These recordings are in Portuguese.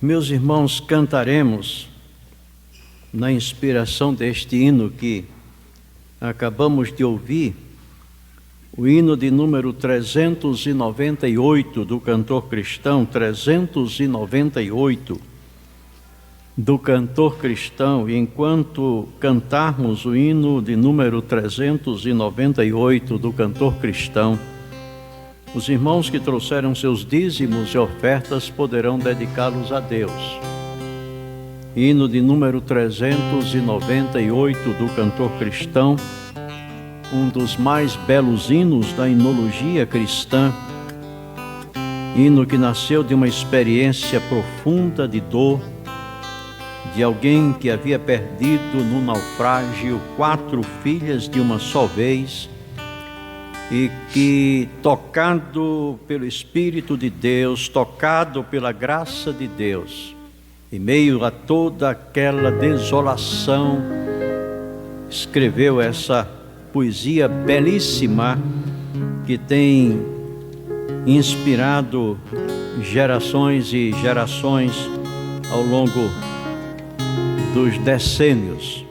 Meus irmãos, cantaremos na inspiração deste hino que acabamos de ouvir, o hino de número 398 do cantor cristão, 398 do cantor cristão. E enquanto cantarmos o hino de número 398 do cantor cristão, os irmãos que trouxeram seus dízimos e ofertas poderão dedicá-los a Deus. Hino de número 398 do cantor cristão, um dos mais belos hinos da hinologia cristã, hino que nasceu de uma experiência profunda de dor, de alguém que havia perdido no naufrágio 4 filhas de uma só vez, e que, tocado pelo Espírito de Deus, tocado pela graça de Deus, em meio a toda aquela desolação, escreveu essa poesia belíssima que tem inspirado gerações e gerações ao longo dos decênios.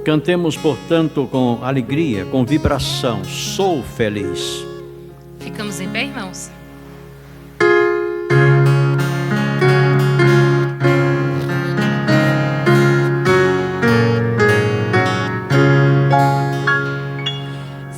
Cantemos, portanto, com alegria, com vibração. Sou feliz. Ficamos em pé, irmãos?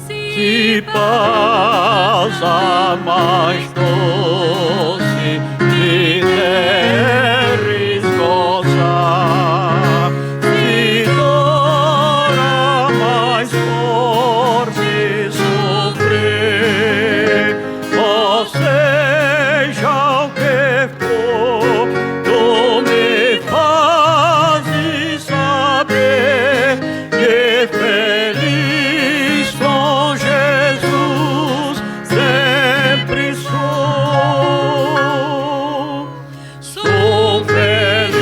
Se passa mais doce que deres gozar, se dora mais forte sofrer, ou seja o que for, tu me fazes saber que feliz com Jesus sempre sou. Sou feliz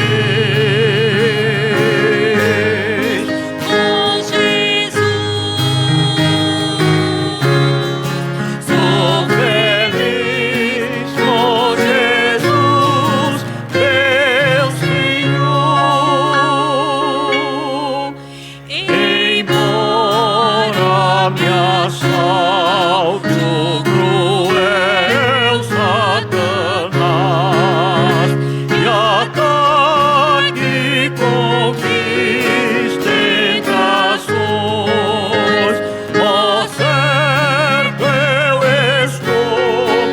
Com Jesus, sou feliz com Jesus, meu Senhor. Embora me assalte o cruel Satanás e ataque, conquiste tentações, ó certo eu estou,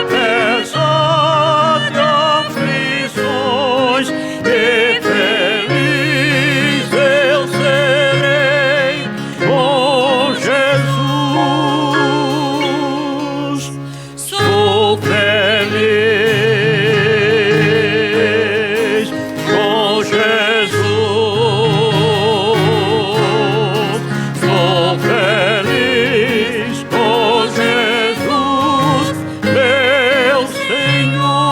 apesar de aflições, e feliz eu serei com Jesus. Sou feliz com Jesus. Sou feliz com Jesus, meu Senhor.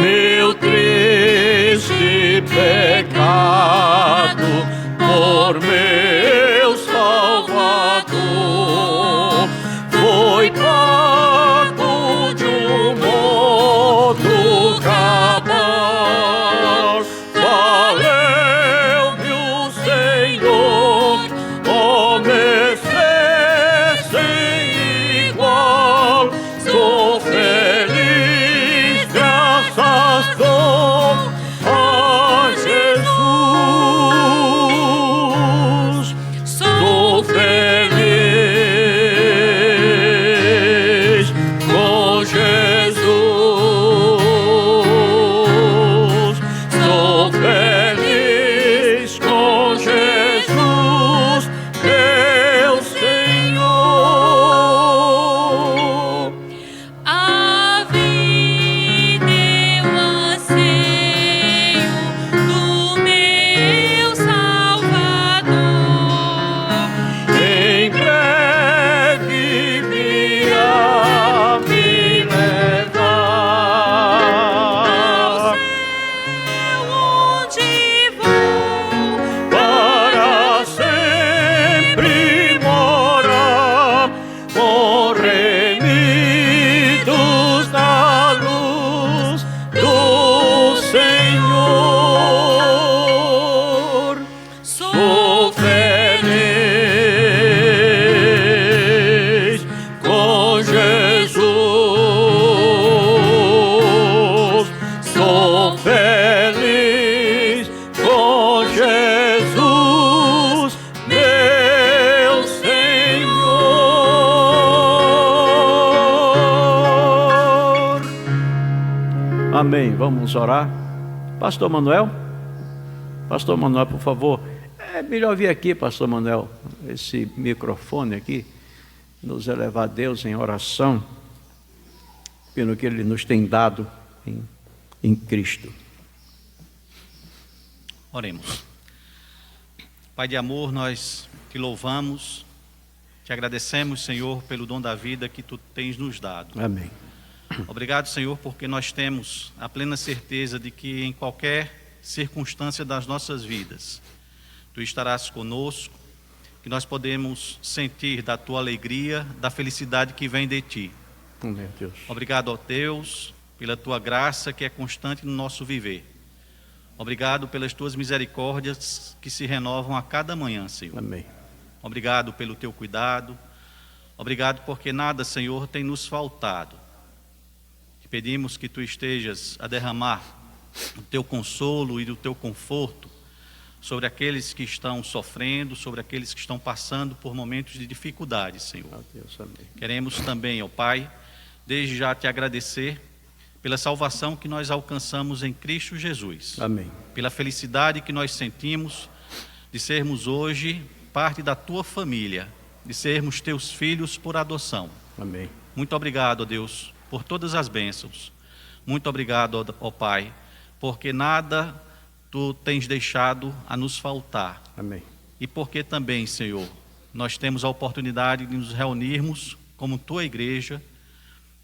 Meu triste pecado por meu Salvador foi pago de um modo cabal. Valeu-me o Senhor, ó mercê sem igual. Sou feliz, graças dou a Jesus. Sou feliz com Jesus. Sou feliz com Jesus. sou feliz com Jesus. Sou feliz com Jesus, meu Senhor. Amém. Vamos orar. Pastor Manuel, por favor. É melhor vir aqui, Pastor Manuel, esse microfone aqui, nos elevar a Deus em oração, pelo que Ele nos tem dado em Cristo. Oremos. Pai de amor, nós te louvamos, te agradecemos, Senhor, pelo dom da vida que Tu tens nos dado. Amém. Obrigado, Senhor, porque nós temos a plena certeza de que em qualquer circunstância das nossas vidas, Tu estarás conosco, que nós podemos sentir da Tua alegria, da felicidade que vem de Ti. Meu Deus. Obrigado, ó Deus, pela Tua graça que é constante no nosso viver. Obrigado pelas Tuas misericórdias que se renovam a cada manhã, Senhor. Amém. Obrigado pelo Teu cuidado. Obrigado porque nada, Senhor, tem nos faltado. Pedimos que Tu estejas a derramar o Teu consolo e o Teu conforto sobre aqueles que estão sofrendo, sobre aqueles que estão passando por momentos de dificuldade, Senhor. Oh, Deus, amém. Queremos também, ó Pai, desde já Te agradecer pela salvação que nós alcançamos em Cristo Jesus. Amém. Pela felicidade que nós sentimos de sermos hoje parte da Tua família, de sermos Teus filhos por adoção. Amém. Muito obrigado, ó Deus, por todas as bênçãos. Muito obrigado, ó Pai, porque nada Tu tens deixado a nos faltar. Amém. E porque também, Senhor, nós temos a oportunidade de nos reunirmos como Tua igreja,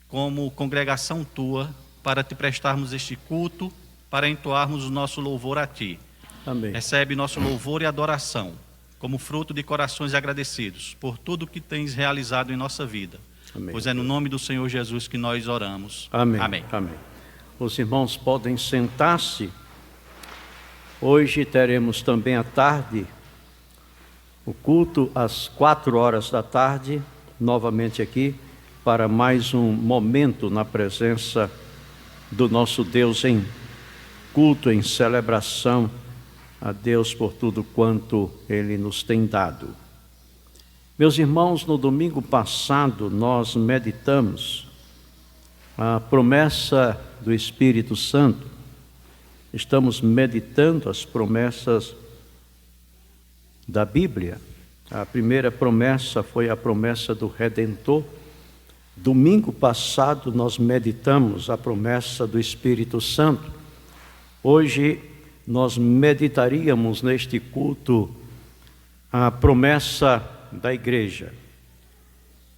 como congregação Tua, para Te prestarmos este culto, para entoarmos o nosso louvor a Ti. Amém. Recebe nosso louvor e adoração, como fruto de corações agradecidos por tudo que tens realizado em nossa vida. Amém. Pois é no nome do Senhor Jesus que nós oramos. Amém. Amém. Amém. Os irmãos podem sentar-se. Hoje teremos também à tarde o culto às 4h da tarde, novamente aqui, para mais um momento na presença do nosso Deus em culto, em celebração a Deus por tudo quanto Ele nos tem dado. Meus irmãos, no domingo passado nós meditamos a promessa do Espírito Santo. Estamos meditando as promessas da Bíblia. A primeira promessa foi a promessa do Redentor. Domingo passado nós meditamos a promessa do Espírito Santo. Hoje nós meditaríamos neste culto a promessa da igreja.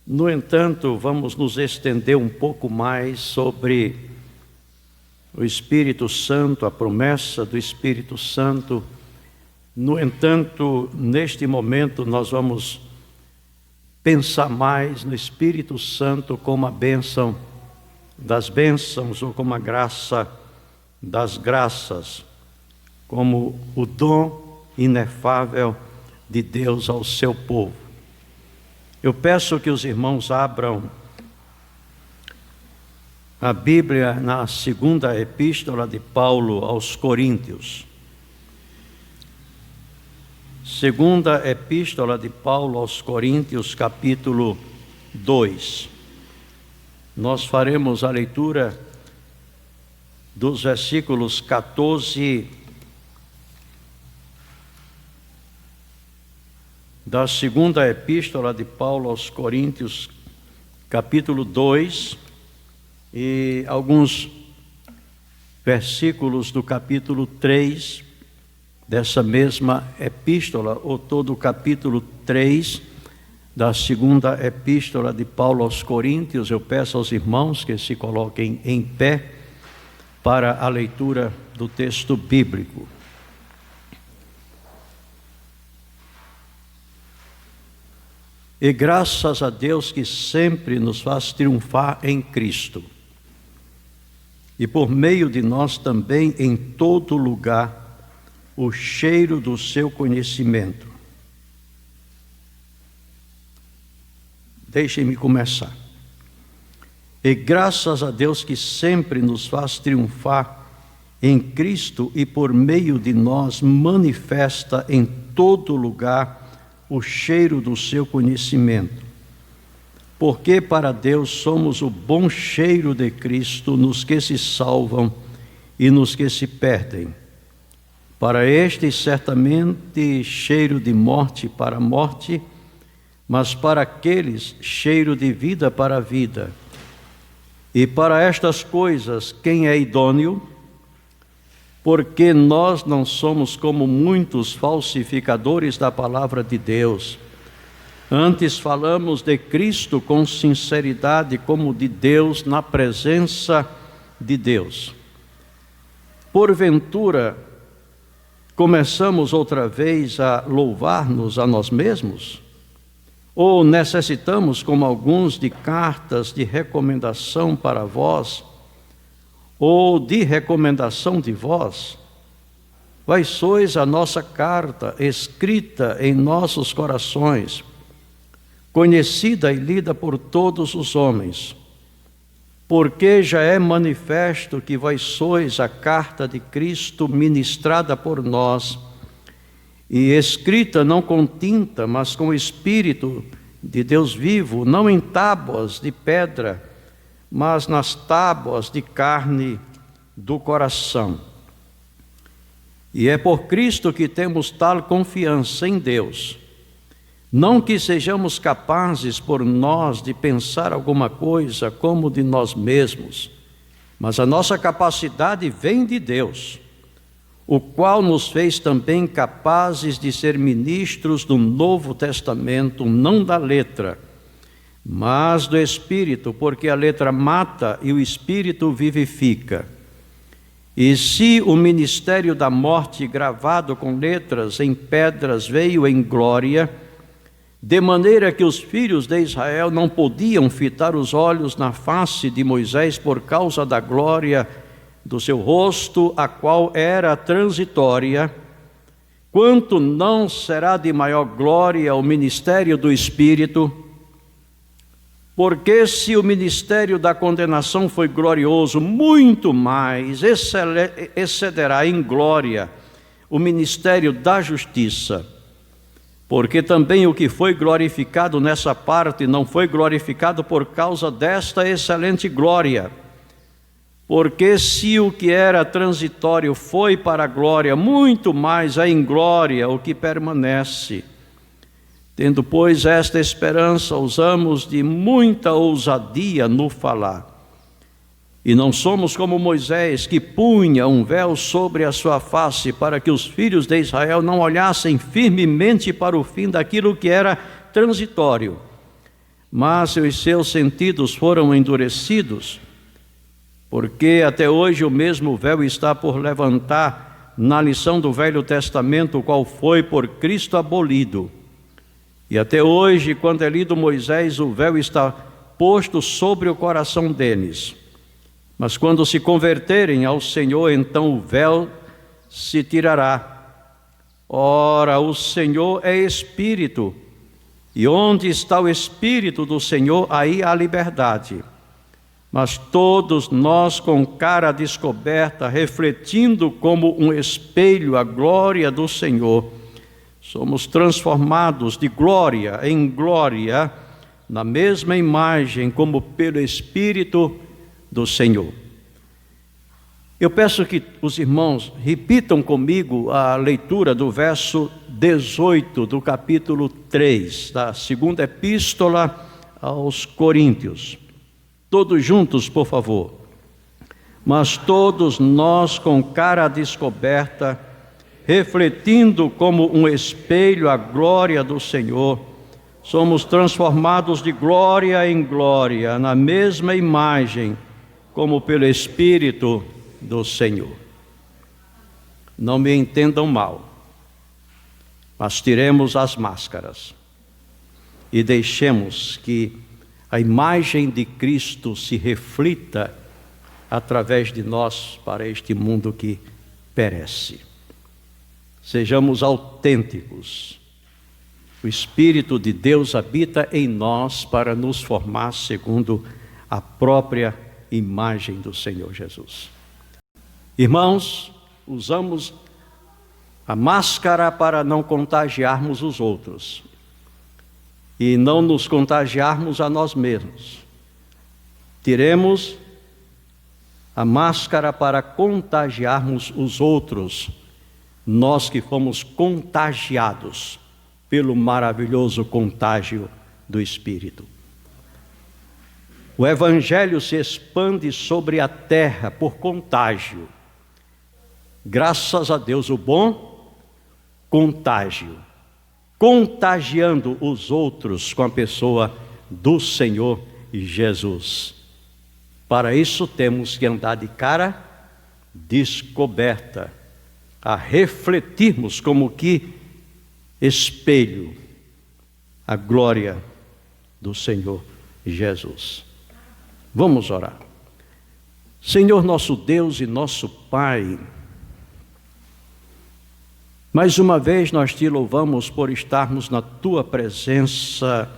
No entanto, vamos nos estender um pouco mais sobre o Espírito Santo, a promessa do Espírito Santo. No entanto, neste momento nós vamos pensar mais no Espírito Santo como a bênção das bênçãos, ou como a graça das graças, como o dom inefável de Deus ao seu povo. Eu peço que os irmãos abram a Bíblia na segunda epístola de Paulo aos Coríntios. Segunda epístola de Paulo aos Coríntios, capítulo 2. Nós faremos a leitura dos versículos 14 da segunda epístola de Paulo aos Coríntios, capítulo 2, e alguns versículos do capítulo 3 dessa mesma epístola, ou todo o capítulo 3 da segunda epístola de Paulo aos Coríntios. Eu peço aos irmãos que se coloquem em pé para a leitura do texto bíblico. E graças a Deus que sempre nos faz triunfar em Cristo, e por meio de nós também em todo lugar o cheiro do seu conhecimento. Deixem-me começar. E graças a Deus que sempre nos faz triunfar em Cristo e por meio de nós manifesta em todo lugar o cheiro do seu conhecimento. Porque para Deus somos o bom cheiro de Cristo nos que se salvam e nos que se perdem. Para estes certamente cheiro de morte para a morte, mas para aqueles cheiro de vida para a vida. E para estas coisas quem é idôneo? Porque nós não somos como muitos falsificadores da palavra de Deus. Antes falamos de Cristo com sinceridade, como de Deus, na presença de Deus. Porventura, começamos outra vez a louvar-nos a nós mesmos? Ou necessitamos, como alguns, de cartas de recomendação para vós, ou de recomendação de vós? Vós sois a nossa carta, escrita em nossos corações, conhecida e lida por todos os homens, porque já é manifesto que vós sois a carta de Cristo ministrada por nós, e escrita não com tinta, mas com o Espírito de Deus vivo, não em tábuas de pedra, mas nas tábuas de carne do coração. E é por Cristo que temos tal confiança em Deus. Não que sejamos capazes por nós de pensar alguma coisa como de nós mesmos, mas a nossa capacidade vem de Deus, o qual nos fez também capazes de ser ministros do Novo Testamento, não da letra, mas do Espírito, porque a letra mata e o Espírito vivifica. E se o ministério da morte gravado com letras em pedras veio em glória, de maneira que os filhos de Israel não podiam fitar os olhos na face de Moisés por causa da glória do seu rosto, a qual era transitória, quanto não será de maior glória o ministério do Espírito? Porque se o ministério da condenação foi glorioso, muito mais excederá em glória o ministério da justiça. Porque também o que foi glorificado nessa parte não foi glorificado por causa desta excelente glória. Porque se o que era transitório foi para a glória, muito mais é em glória o que permanece. Tendo, pois, esta esperança, usamos de muita ousadia no falar. E não somos como Moisés, que punha um véu sobre a sua face, para que os filhos de Israel não olhassem firmemente para o fim daquilo que era transitório. Mas os seus sentidos foram endurecidos, porque até hoje o mesmo véu está por levantar na lição do Velho Testamento, o qual foi por Cristo abolido. E até hoje, quando é lido Moisés, o véu está posto sobre o coração deles. Mas quando se converterem ao Senhor, então o véu se tirará. Ora, o Senhor é Espírito, e onde está o Espírito do Senhor, aí há liberdade. Mas todos nós, com cara descoberta, refletindo como um espelho a glória do Senhor, somos transformados de glória em glória, na mesma imagem, como pelo Espírito do Senhor. Eu peço que os irmãos repitam comigo a leitura do verso 18 do capítulo 3, da segunda epístola aos Coríntios. Todos juntos, por favor. Mas todos nós, com cara descoberta, refletindo como um espelho a glória do Senhor, somos transformados de glória em glória, na mesma imagem, como pelo Espírito do Senhor. Não me entendam mal, mas tiremos as máscaras e deixemos que a imagem de Cristo se reflita através de nós para este mundo que perece. sejamos autênticos. O Espírito de Deus habita em nós para nos formar segundo a própria imagem do Senhor Jesus. Irmãos, usamos a máscara para não contagiarmos os outros e não nos contagiarmos a nós mesmos. Tiremos a máscara para contagiarmos os outros, nós que fomos contagiados pelo maravilhoso contágio do Espírito. O Evangelho se expande sobre a terra por contágio. Graças a Deus, o bom contágio, contagiando os outros com a pessoa do Senhor Jesus. Para isso temos que andar de cara descoberta, a refletirmos como que espelho a glória do Senhor Jesus. Vamos orar. Senhor nosso Deus e nosso Pai, mais uma vez nós te louvamos por estarmos na tua presença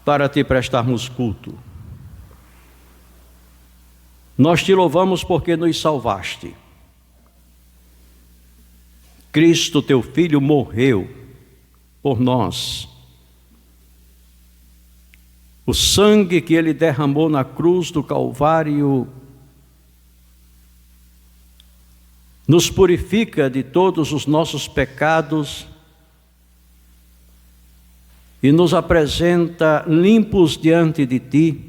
para te prestarmos culto. Nós te louvamos porque nos salvaste. Cristo, teu Filho, morreu por nós. O sangue que ele derramou na cruz do Calvário nos purifica de todos os nossos pecados e nos apresenta limpos diante de ti.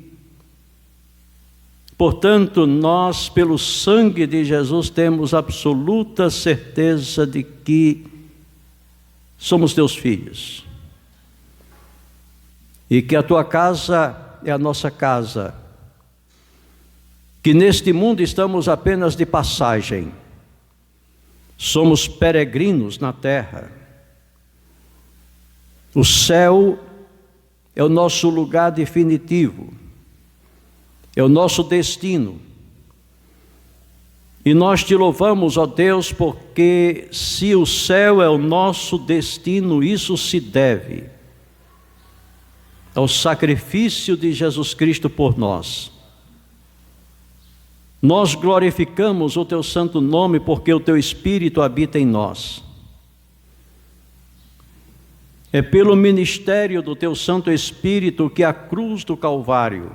Portanto, nós, pelo sangue de Jesus, temos absoluta certeza de que somos teus filhos. E que a tua casa é a nossa casa. Que neste mundo estamos apenas de passagem. Somos peregrinos na terra. O céu é o nosso lugar definitivo. É o nosso destino. E nós te louvamos, ó Deus, porque se o céu é o nosso destino, isso se deve ao sacrifício de Jesus Cristo por nós. Nós glorificamos o teu santo nome porque o teu Espírito habita em nós. É pelo ministério do teu Santo Espírito que a cruz do Calvário,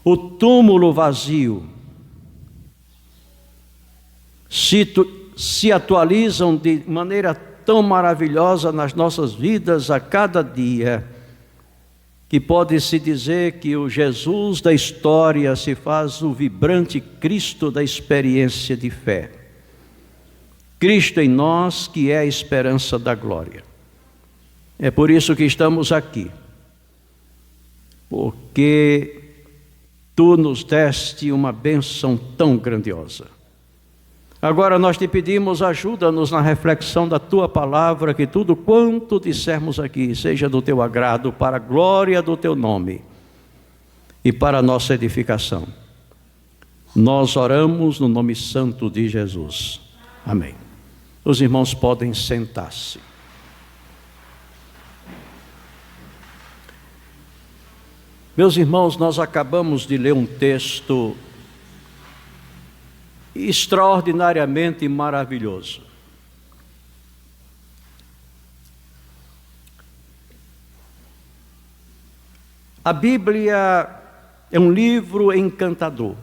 o túmulo vazio, se atualizam de maneira tão maravilhosa nas nossas vidas a cada dia, que pode-se dizer que o Jesus da história se faz o vibrante Cristo da experiência de fé. Cristo em nós, que é a esperança da glória. É por isso que estamos aqui, porque tu nos deste uma bênção tão grandiosa. Agora nós te pedimos, ajuda-nos na reflexão da tua palavra, que tudo quanto dissermos aqui seja do teu agrado, para a glória do teu nome e para a nossa edificação. Nós oramos no nome santo de Jesus. Amém. Os irmãos podem sentar-se. Meus irmãos, nós acabamos de ler um texto extraordinariamente maravilhoso. A Bíblia é um livro encantador.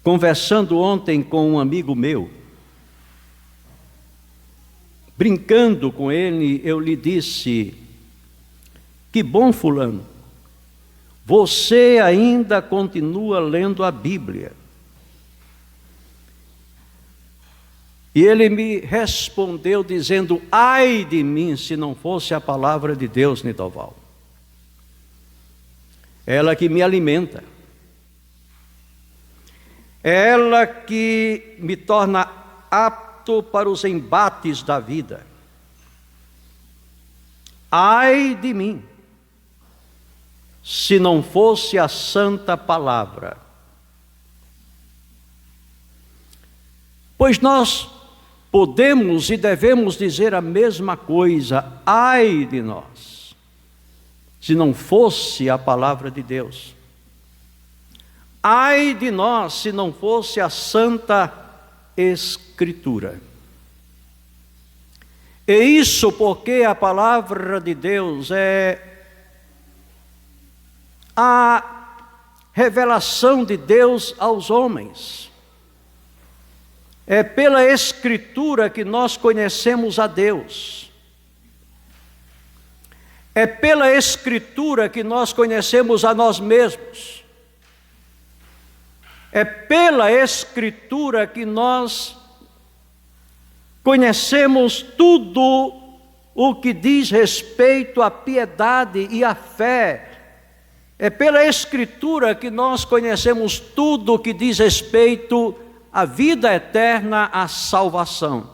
Conversando ontem com um amigo meu, brincando com ele, eu lhe disse: que bom, fulano, você ainda continua lendo a Bíblia. E ele me respondeu dizendo: ai de mim se não fosse a palavra de Deus, Nidoval. Ela que me alimenta. É ela que me torna apto para os embates da vida. Ai de mim, se não fosse a santa palavra. Pois nós podemos e devemos dizer a mesma coisa: ai de nós, se não fosse a palavra de Deus. Ai de nós, se não fosse a Santa Escritura. E isso porque a palavra de Deus é a revelação de Deus aos homens. É pela Escritura que nós conhecemos a Deus. É pela Escritura que nós conhecemos a nós mesmos. É pela Escritura que nós conhecemos tudo o que diz respeito à piedade e à fé. É pela Escritura que nós conhecemos tudo o que diz respeito à vida eterna, à salvação.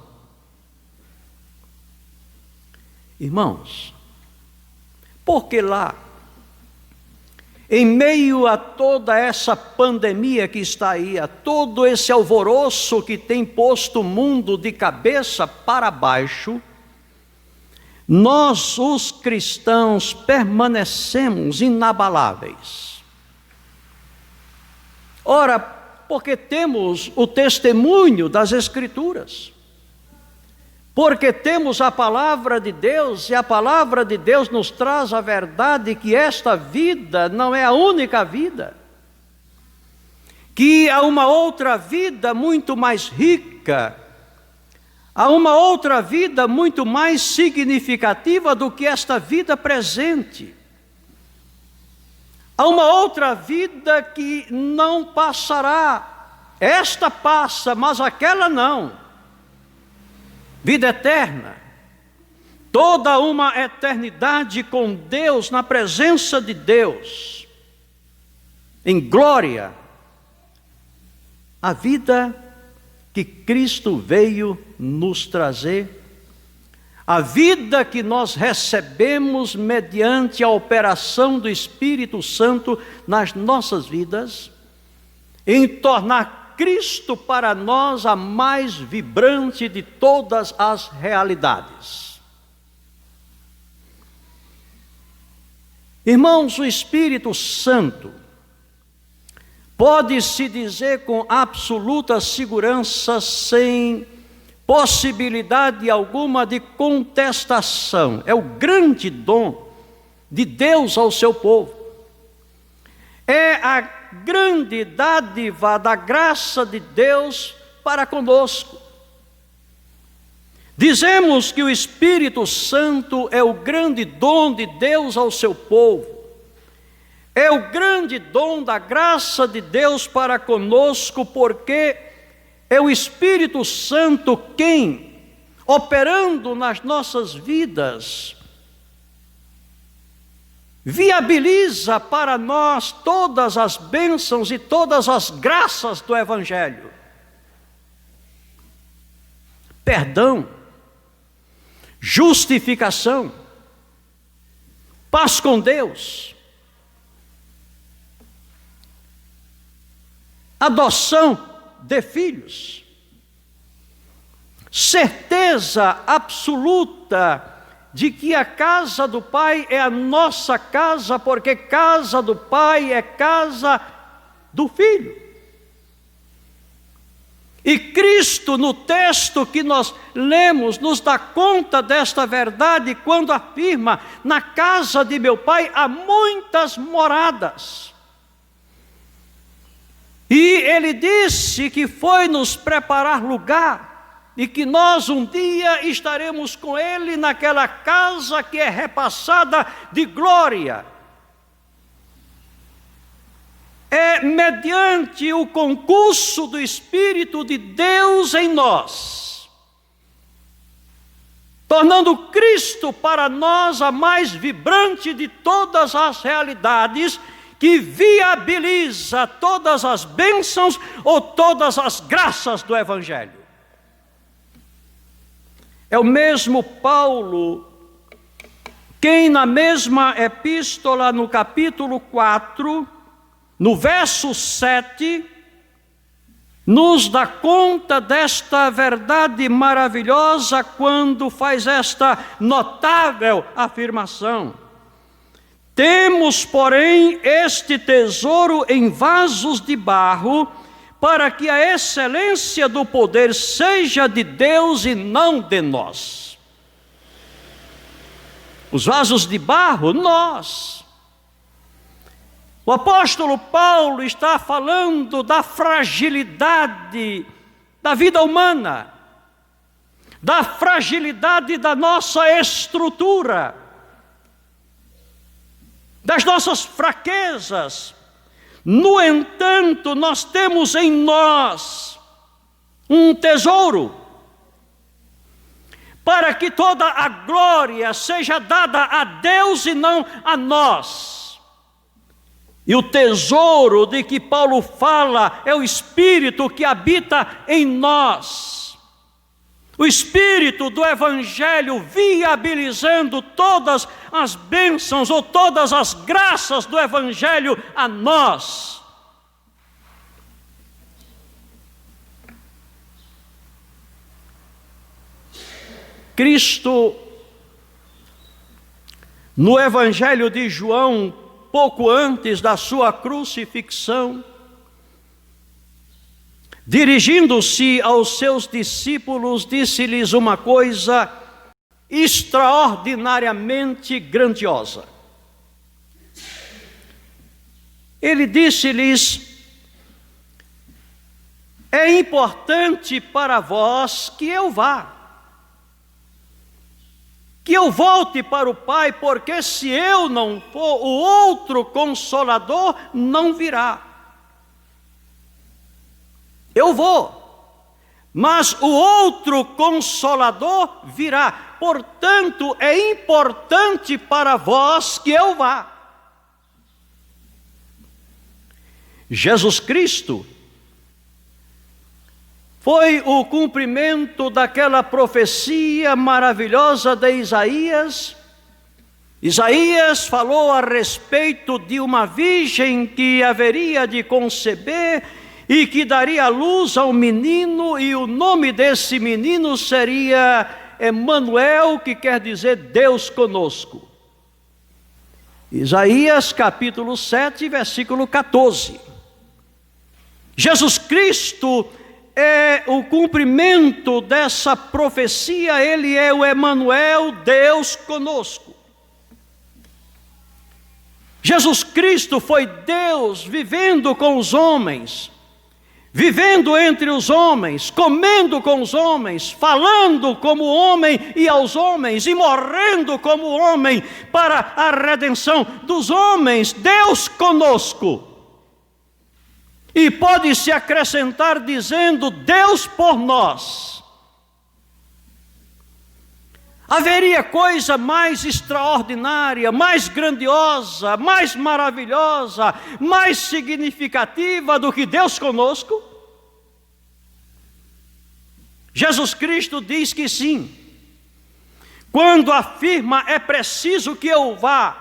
Irmãos, porque lá, em meio a toda essa pandemia que está aí, a todo esse alvoroço que tem posto o mundo de cabeça para baixo, nós, os cristãos, permanecemos inabaláveis. Ora, porque temos o testemunho das Escrituras, porque temos a palavra de Deus, e a palavra de Deus nos traz a verdade que esta vida não é a única vida, que há uma outra vida muito mais rica, há uma outra vida muito mais significativa do que esta vida presente. Há uma outra vida que não passará. Esta passa, mas aquela não. Vida eterna. Toda uma eternidade com Deus, na presença de Deus, em glória. A vida que Cristo veio nos trazer, a vida que nós recebemos mediante a operação do Espírito Santo nas nossas vidas, em tornar Cristo para nós a mais vibrante de todas as realidades. Irmãos, o Espírito Santo pode-se dizer com absoluta segurança, sem possibilidade alguma de contestação. É o grande dom de Deus ao seu povo. É a grande dádiva da graça de Deus para conosco. Dizemos que o Espírito Santo é o grande dom de Deus ao seu povo. É o grande dom da graça de Deus para conosco, porque é o Espírito Santo quem, operando nas nossas vidas, viabiliza para nós todas as bênçãos e todas as graças do Evangelho. Perdão, justificação, paz com Deus, adoção de filhos, certeza absoluta de que a casa do Pai é a nossa casa, porque casa do Pai é casa do Filho. E Cristo, no texto que nós lemos, nos dá conta desta verdade quando afirma: na casa de meu Pai há muitas moradas. E Ele disse que foi nos preparar lugar, e que nós um dia estaremos com Ele naquela casa que é repassada de glória. É mediante o concurso do Espírito de Deus em nós, tornando Cristo para nós a mais vibrante de todas as realidades, que viabiliza todas as bênçãos ou todas as graças do Evangelho. É o mesmo Paulo quem, na mesma epístola, no capítulo 4, no verso 7, nos dá conta desta verdade maravilhosa quando faz esta notável afirmação: temos, porém, este tesouro em vasos de barro, para que a excelência do poder seja de Deus e não de nós. Os vasos de barro, nós. O apóstolo Paulo está falando da fragilidade da vida humana, da fragilidade da nossa estrutura, das nossas fraquezas. No entanto, nós temos em nós um tesouro, para que toda a glória seja dada a Deus e não a nós. E o tesouro de que Paulo fala é o Espírito que habita em nós. O Espírito do Evangelho viabilizando todas as bênçãos ou todas as graças do Evangelho a nós. Cristo, no Evangelho de João, pouco antes da sua crucifixão, dirigindo-se aos seus discípulos, disse-lhes uma coisa extraordinariamente grandiosa. Ele disse-lhes: é importante para vós que eu vá, que eu volte para o Pai, porque se eu não for, o outro Consolador não virá. Eu vou, mas o outro Consolador virá. Portanto, é importante para vós que eu vá. Jesus Cristo foi o cumprimento daquela profecia maravilhosa de Isaías. Isaías falou a respeito de uma virgem que haveria de conceber e que daria luz ao menino, e o nome desse menino seria Emanuel, que quer dizer Deus conosco. Isaías capítulo 7, versículo 14. Jesus Cristo é o cumprimento dessa profecia. Ele é o Emanuel, Deus conosco. Jesus Cristo foi Deus vivendo com os homens, vivendo entre os homens, comendo com os homens, falando como homem e aos homens, e morrendo como homem para a redenção dos homens. Deus conosco. E pode-se acrescentar dizendo: Deus por nós. Haveria coisa mais extraordinária, mais grandiosa, mais maravilhosa, mais significativa do que Deus conosco? Jesus Cristo diz que sim, quando afirma: é preciso que eu vá,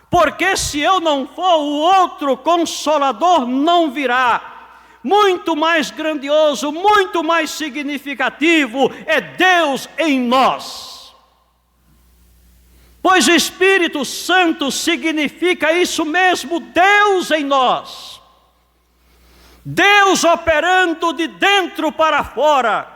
porque se eu não for, o outro Consolador não virá. Muito mais grandioso, muito mais significativo é Deus em nós. Pois o Espírito Santo significa isso mesmo, Deus em nós. Deus operando de dentro para fora.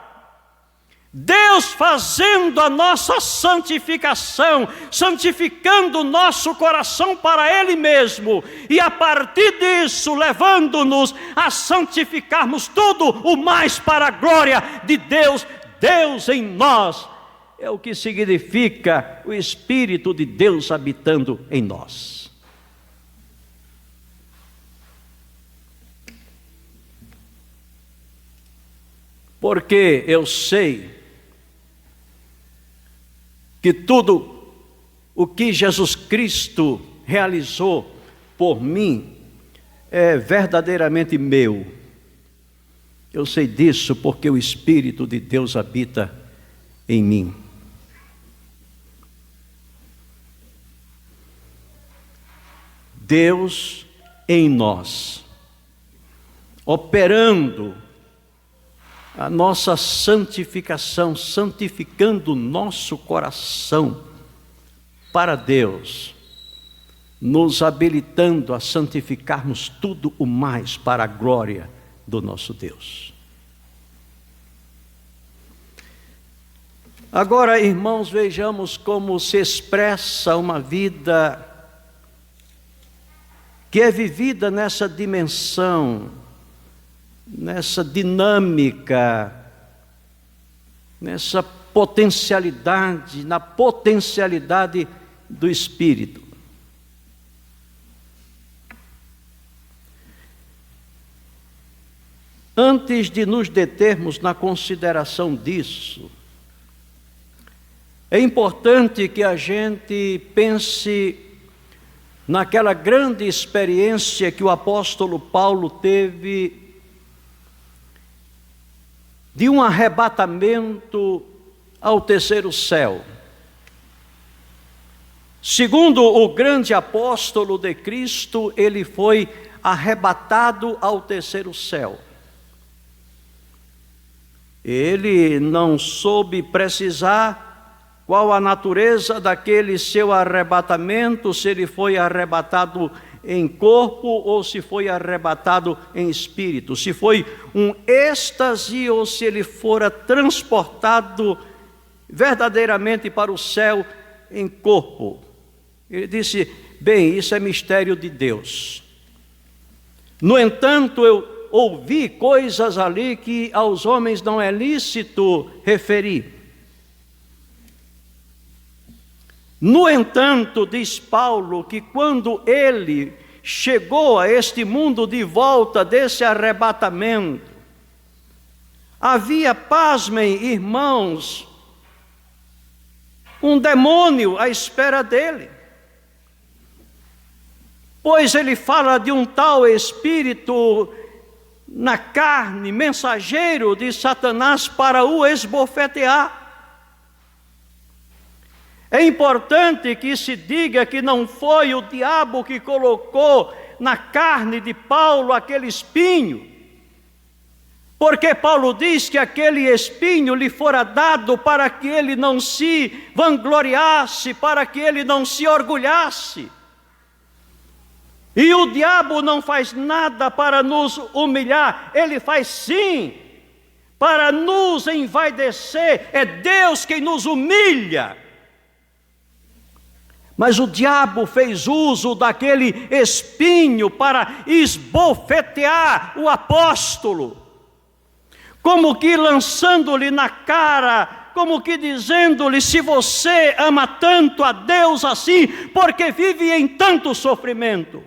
Deus fazendo a nossa santificação, santificando o nosso coração para Ele mesmo, e a partir disso levando-nos a santificarmos tudo o mais para a glória de Deus. Deus em nós é o que significa o Espírito de Deus habitando em nós. Porque eu sei que tudo o que Jesus Cristo realizou por mim é verdadeiramente meu. Eu sei disso porque o Espírito de Deus habita em mim. Deus em nós, operando a nossa santificação, santificando o nosso coração para Deus, nos habilitando a santificarmos tudo o mais para a glória do nosso Deus. Agora, irmãos, vejamos como se expressa uma vida que é vivida nessa dimensão, nessa dinâmica, nessa potencialidade, na potencialidade do Espírito. Antes de nos determos na consideração disso, é importante que a gente pense naquela grande experiência que o apóstolo Paulo teve de um arrebatamento ao terceiro céu. Segundo o grande apóstolo de Cristo, ele foi arrebatado ao terceiro céu. Ele não soube precisar qual a natureza daquele seu arrebatamento, se ele foi arrebatado em corpo ou se foi arrebatado em espírito, se foi um êxtase ou se ele fora transportado verdadeiramente para o céu em corpo. Ele disse: bem, isso é mistério de Deus. No entanto, eu ouvi coisas ali que aos homens não é lícito referir. No entanto, diz Paulo, que quando ele chegou a este mundo de volta desse arrebatamento, havia, pasmem, irmãos, um demônio à espera dele. Pois ele fala de um tal espírito na carne, mensageiro de Satanás para o esbofetear. É importante que se diga que não foi o diabo que colocou na carne de Paulo aquele espinho, porque Paulo diz que aquele espinho lhe fora dado para que ele não se vangloriasse, para que ele não se orgulhasse. E o diabo não faz nada para nos humilhar, ele faz sim para nos envaidecer. É Deus quem nos humilha. Mas o diabo fez uso daquele espinho para esbofetear o apóstolo, como que lançando-lhe na cara, como que dizendo-lhe: se você ama tanto a Deus assim, porque vive em tanto sofrimento?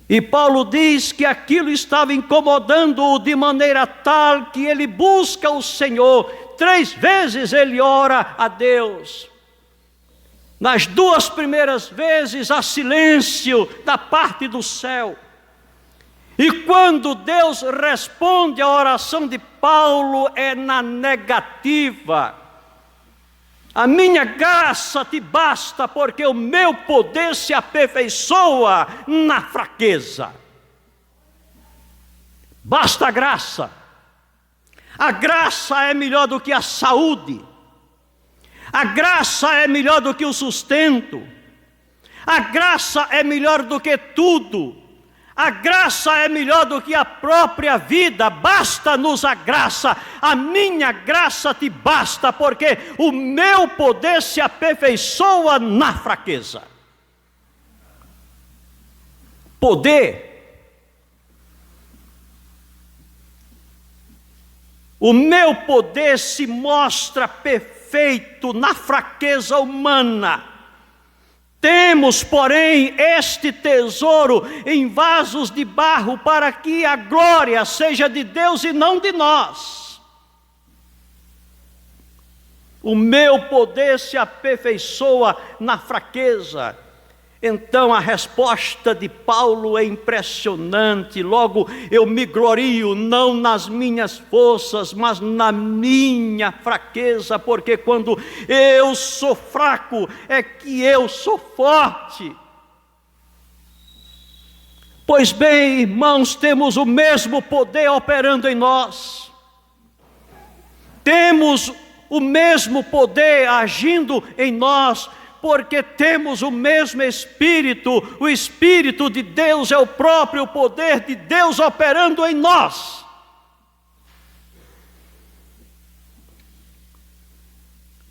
E Paulo diz que aquilo estava incomodando-o de maneira tal que ele busca o Senhor. 3 vezes ele ora a Deus. Nas 2 primeiras vezes há silêncio da parte do céu. E quando Deus responde à oração de Paulo, é na negativa. A minha graça te basta, porque o meu poder se aperfeiçoa na fraqueza. Basta a graça. A graça é melhor do que a saúde. A graça é melhor do que o sustento. A graça é melhor do que tudo. A graça é melhor do que a própria vida. Basta-nos a graça. A minha graça te basta, porque o meu poder se aperfeiçoa na fraqueza. Poder. O meu poder se mostra perfeito na fraqueza humana. Temos, porém, este tesouro em vasos de barro, para que a glória seja de Deus e não de nós. O meu poder se aperfeiçoa na fraqueza. Então a resposta de Paulo é impressionante. Logo, eu me glorio não nas minhas forças, mas na minha fraqueza, porque quando eu sou fraco, é que eu sou forte. Pois bem, irmãos, temos o mesmo poder operando em nós. Temos o mesmo poder agindo em nós, porque temos o mesmo Espírito. O Espírito de Deus é o próprio poder de Deus operando em nós.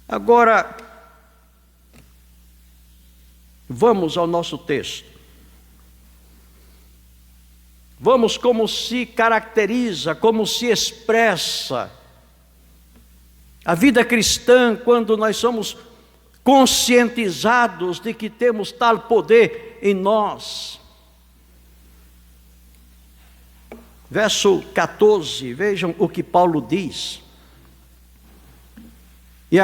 Agora, vamos ao nosso texto. Vamos como se caracteriza, como se expressa a vida cristã quando nós somos conscientizados de que temos tal poder em nós. Verso 14, vejam o que Paulo diz. E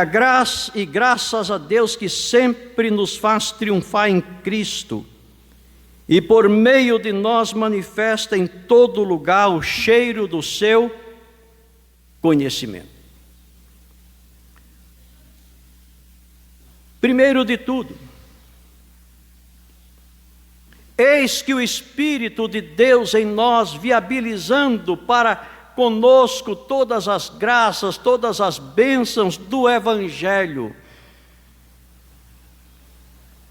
graças a Deus que sempre nos faz triunfar em Cristo, e por meio de nós manifesta em todo lugar o cheiro do seu conhecimento. Primeiro de tudo, eis que o Espírito de Deus em nós, viabilizando para conosco todas as graças, todas as bênçãos do Evangelho,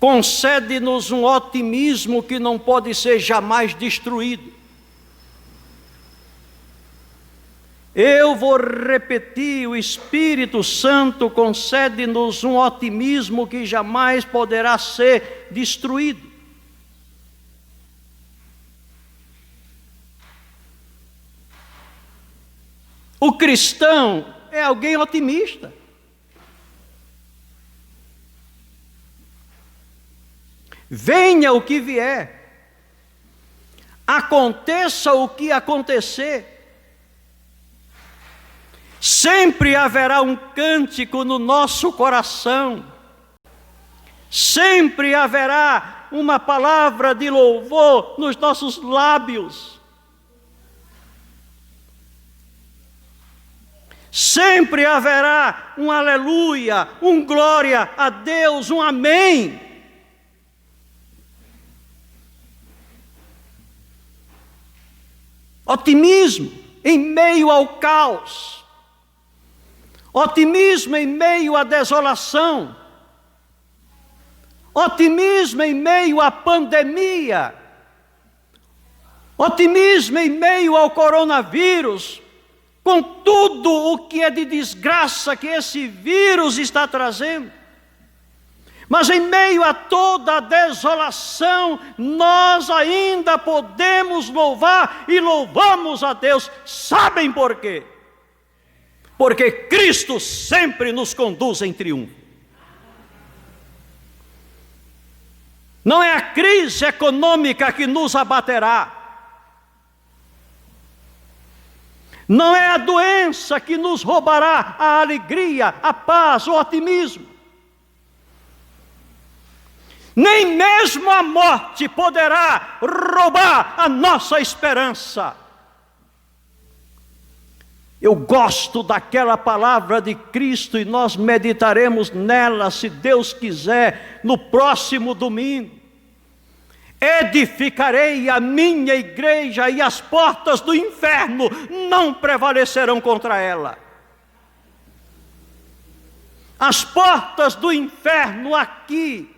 concede-nos um otimismo que não pode ser jamais destruído. Eu vou repetir, o Espírito Santo concede-nos um otimismo que jamais poderá ser destruído. O cristão é alguém otimista. Venha o que vier, aconteça o que acontecer, sempre haverá um cântico no nosso coração, sempre haverá uma palavra de louvor nos nossos lábios, sempre haverá um aleluia, um glória a Deus, um amém. Otimismo em meio ao caos, otimismo em meio à desolação, otimismo em meio à pandemia, otimismo em meio ao coronavírus, com tudo o que é de desgraça que esse vírus está trazendo. Mas em meio a toda a desolação, nós ainda podemos louvar e louvamos a Deus. Sabem por quê? Porque Cristo sempre nos conduz em triunfo. Não é a crise econômica que nos abaterá. Não é a doença que nos roubará a alegria, a paz, o otimismo. Nem mesmo a morte poderá roubar a nossa esperança. Eu gosto daquela palavra de Cristo e nós meditaremos nela, se Deus quiser, no próximo domingo. Edificarei a minha igreja e as portas do inferno não prevalecerão contra ela. As portas do inferno aqui,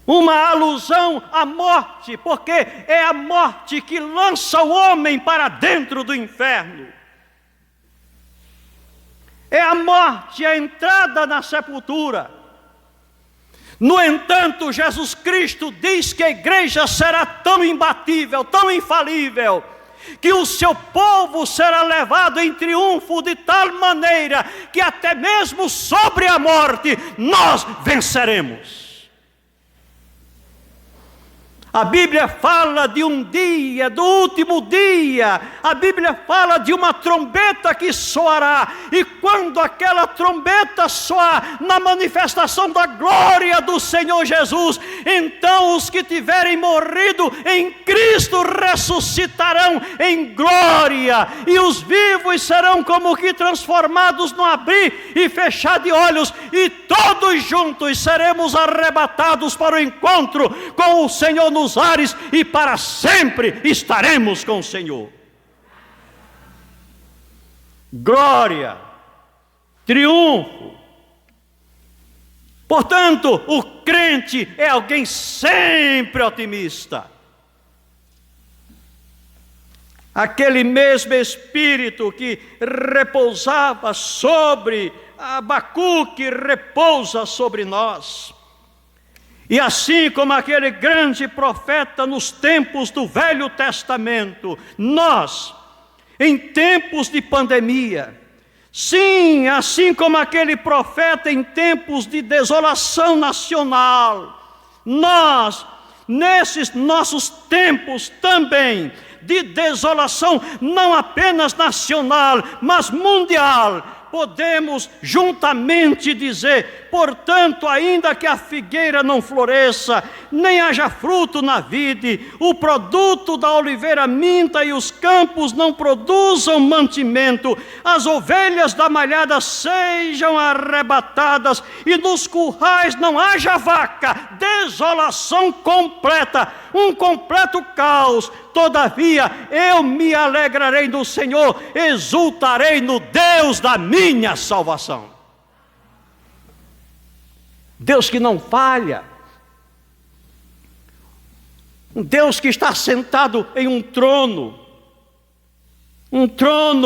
uma alusão à morte, porque é a morte que lança o homem para dentro do inferno. É a morte, a entrada na sepultura. No entanto, Jesus Cristo diz que a igreja será tão imbatível, tão infalível, que o seu povo será levado em triunfo de tal maneira que até mesmo sobre a morte nós venceremos. A Bíblia fala de um dia, do último dia. A Bíblia fala de uma trombeta que soará. E quando aquela trombeta soar na manifestação da glória do Senhor Jesus, então os que tiverem morrido em Cristo ressuscitarão em glória. E os vivos serão como que transformados no abrir e fechar de olhos. E todos juntos seremos arrebatados para o encontro com o Senhor no os ares e para sempre estaremos com o Senhor. Glória, triunfo. Portanto, o crente é alguém sempre otimista. Aquele mesmo Espírito que repousava sobre Abacuque repousa sobre nós. E assim como aquele grande profeta nos tempos do Velho Testamento, nós, em tempos de pandemia, sim, assim como aquele profeta em tempos de desolação nacional, nós, nesses nossos tempos também, de desolação, não apenas nacional, mas mundial, podemos juntamente dizer: portanto, ainda que a figueira não floresça, nem haja fruto na vide, o produto da oliveira minta e os campos não produzam mantimento, as ovelhas da malhada sejam arrebatadas e nos currais não haja vaca, desolação completa, um completo caos. Todavia eu me alegrarei no Senhor, exultarei no Deus da minha salvação. Deus que não falha, um Deus que está sentado em um trono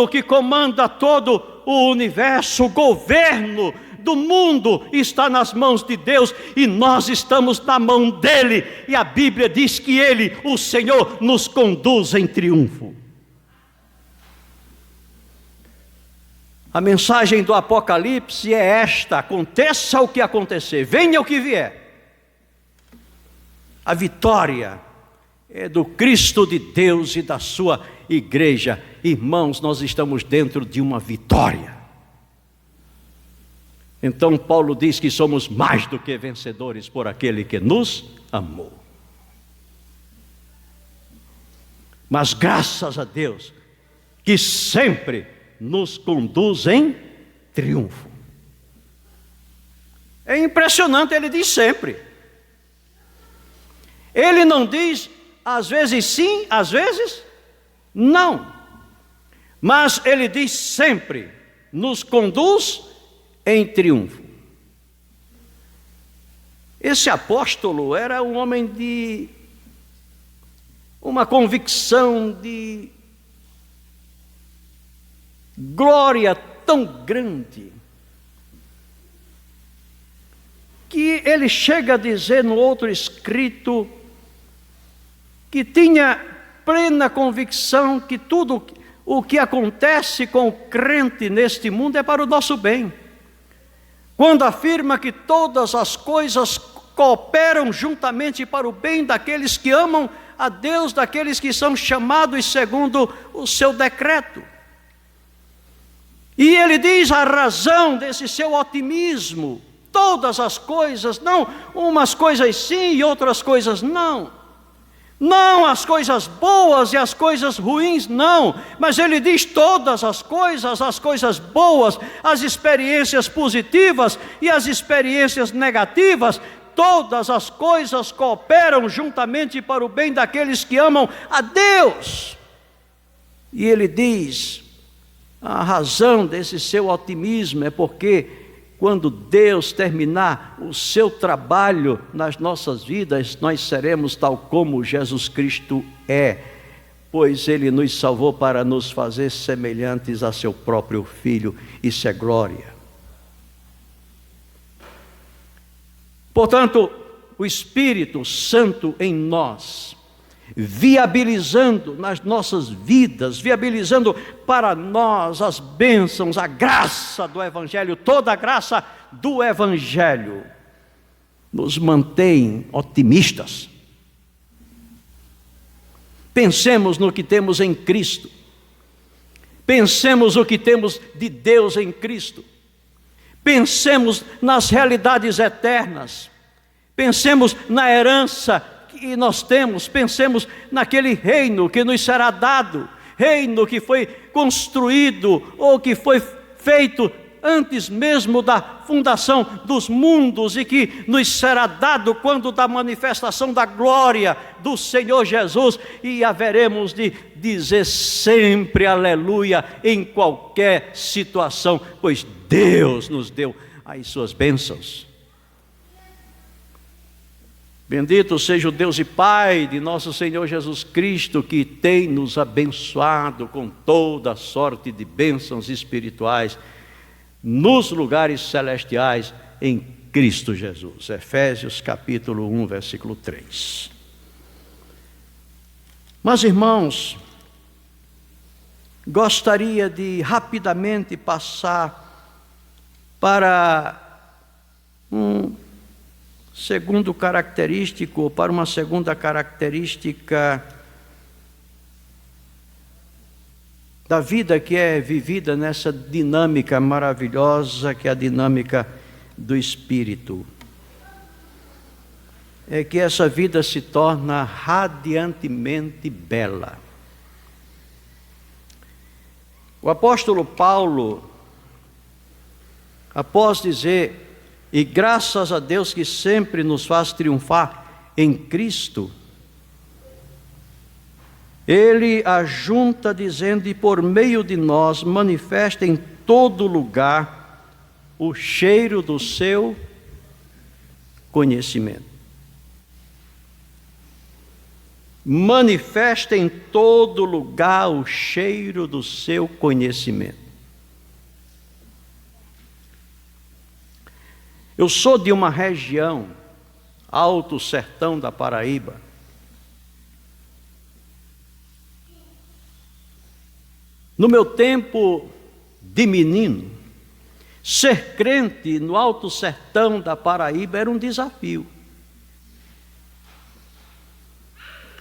que comanda todo o universo, o governo do mundo está nas mãos de Deus e nós estamos na mão dele, e a Bíblia diz que ele, o Senhor, nos conduz em triunfo. A mensagem do Apocalipse é esta: aconteça o que acontecer, venha o que vier, a vitória é do Cristo de Deus e da sua igreja. Irmãos, nós estamos dentro de uma vitória. Então Paulo diz que somos mais do que vencedores por aquele que nos amou. Mas graças a Deus que sempre nos conduz em triunfo. É impressionante, ele diz sempre. Ele não diz às vezes sim, às vezes não. Mas ele diz sempre, nos conduz em triunfo. Esse apóstolo era um homem de uma convicção de glória tão grande, que ele chega a dizer no outro escrito que tinha plena convicção que tudo o que acontece com o crente neste mundo é para o nosso bem. Quando afirma que todas as coisas cooperam juntamente para o bem daqueles que amam a Deus, daqueles que são chamados segundo o seu decreto. E ele diz a razão desse seu otimismo: todas as coisas, não umas coisas sim e outras coisas não. Não as coisas boas e as coisas ruins, não. Mas ele diz todas as coisas boas, as experiências positivas e as experiências negativas, todas as coisas cooperam juntamente para o bem daqueles que amam a Deus. E ele diz, a razão desse seu otimismo é porque quando Deus terminar o seu trabalho nas nossas vidas, nós seremos tal como Jesus Cristo é, pois Ele nos salvou para nos fazer semelhantes a seu próprio Filho. Isso é glória. Portanto, o Espírito Santo em nós, viabilizando nas nossas vidas, viabilizando para nós as bênçãos, a graça do Evangelho, toda a graça do Evangelho, nos mantém otimistas. Pensemos no que temos em Cristo, pensemos o que temos de Deus em Cristo, pensemos nas realidades eternas, pensemos na herança que nós temos, pensemos naquele reino que nos será dado, reino que foi construído ou que foi feito antes mesmo da fundação dos mundos, e que nos será dado quando da manifestação da glória do Senhor Jesus, e haveremos de dizer sempre aleluia em qualquer situação, pois Deus nos deu as suas bênçãos. Bendito seja o Deus e Pai de nosso Senhor Jesus Cristo, que tem nos abençoado com toda sorte de bênçãos espirituais nos lugares celestiais em Cristo Jesus. Efésios capítulo 1, versículo 3. Mas, irmãos, gostaria de rapidamente passar para segundo característico, ou para uma segunda característica da vida que é vivida nessa dinâmica maravilhosa, que é a dinâmica do Espírito. É que essa vida se torna radiantemente bela. O apóstolo Paulo, após dizer: e graças a Deus que sempre nos faz triunfar em Cristo, ele ajunta dizendo: e por meio de nós manifesta em todo lugar o cheiro do seu conhecimento. Manifesta em todo lugar o cheiro do seu conhecimento. Eu sou de uma região, Alto Sertão da Paraíba. No meu tempo de menino, ser crente no Alto Sertão da Paraíba era um desafio.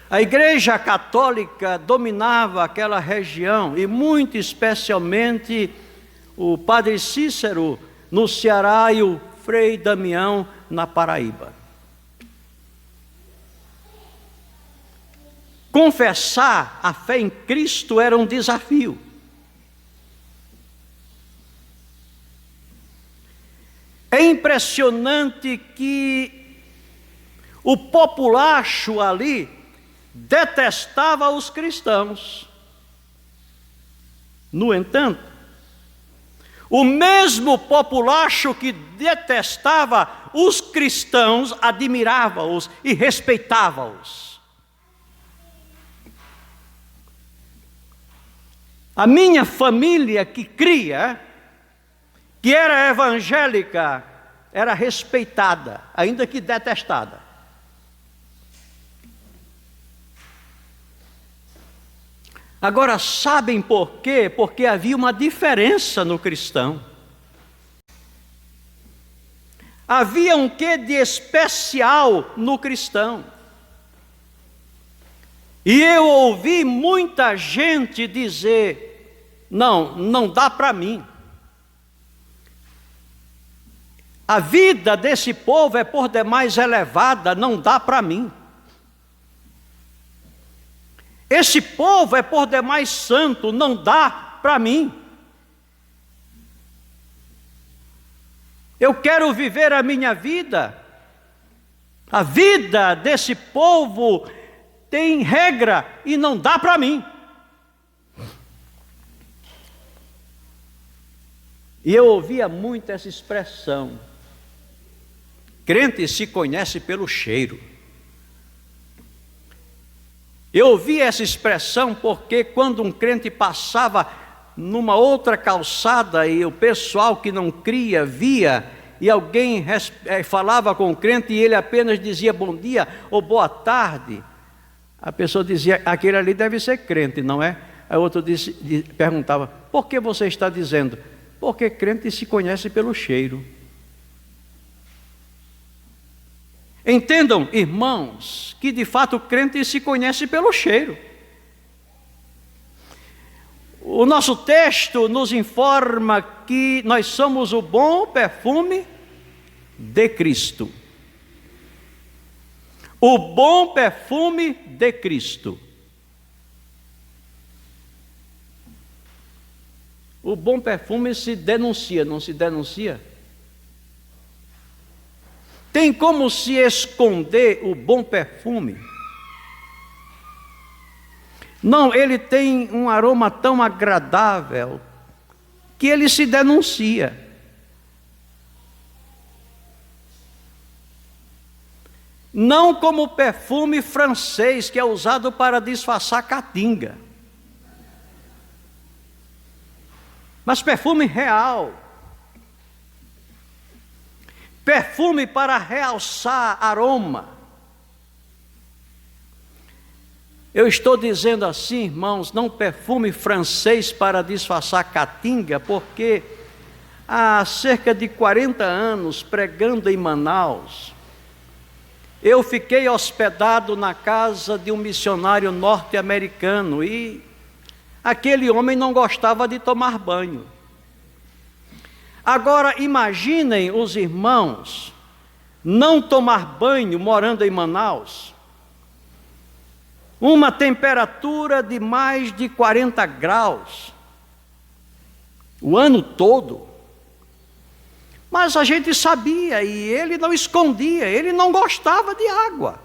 A Igreja Católica dominava aquela região, e muito especialmente o Padre Cícero no Ceará e o Frei Damião na Paraíba. Confessar a fé em Cristo era um desafio. É impressionante que o populacho ali detestava os cristãos. No entanto, o mesmo populacho que detestava os cristãos admirava-os e respeitava-os. A minha família que cria, que era evangélica, era respeitada, ainda que detestada. Agora, sabem por quê? Porque havia uma diferença no cristão. Havia um quê de especial no cristão. E eu ouvi muita gente dizer: não dá para mim. A vida desse povo é por demais elevada, não dá para mim. Esse povo é por demais santo, não dá para mim. Eu quero viver a minha vida. A vida desse povo tem regra e não dá para mim. E eu ouvia muito essa expressão: crente se conhece pelo cheiro. Eu ouvi essa expressão porque quando um crente passava numa outra calçada e o pessoal que não cria via, e alguém falava com o crente e ele apenas dizia bom dia ou boa tarde, a pessoa dizia: aquele ali deve ser crente, não é? Aí outro perguntava: por que você está dizendo? Porque crente se conhece pelo cheiro. Entendam, irmãos, que de fato o crente se conhece pelo cheiro. O nosso texto nos informa que nós somos o bom perfume de Cristo. O bom perfume de Cristo. O bom perfume se denuncia, não se denuncia? Tem como se esconder o bom perfume? Não, ele tem um aroma tão agradável que ele se denuncia. Não como o perfume francês que é usado para disfarçar caatinga, mas perfume real, perfume para realçar aroma. Eu estou dizendo assim, irmãos, não perfume francês para disfarçar caatinga, porque há cerca de 40 anos, pregando em Manaus, eu fiquei hospedado na casa de um missionário norte-americano e aquele homem não gostava de tomar banho. Agora imaginem os irmãos não tomar banho morando em Manaus, uma temperatura de mais de 40 graus, o ano todo. Mas a gente sabia e ele não escondia, ele não gostava de água.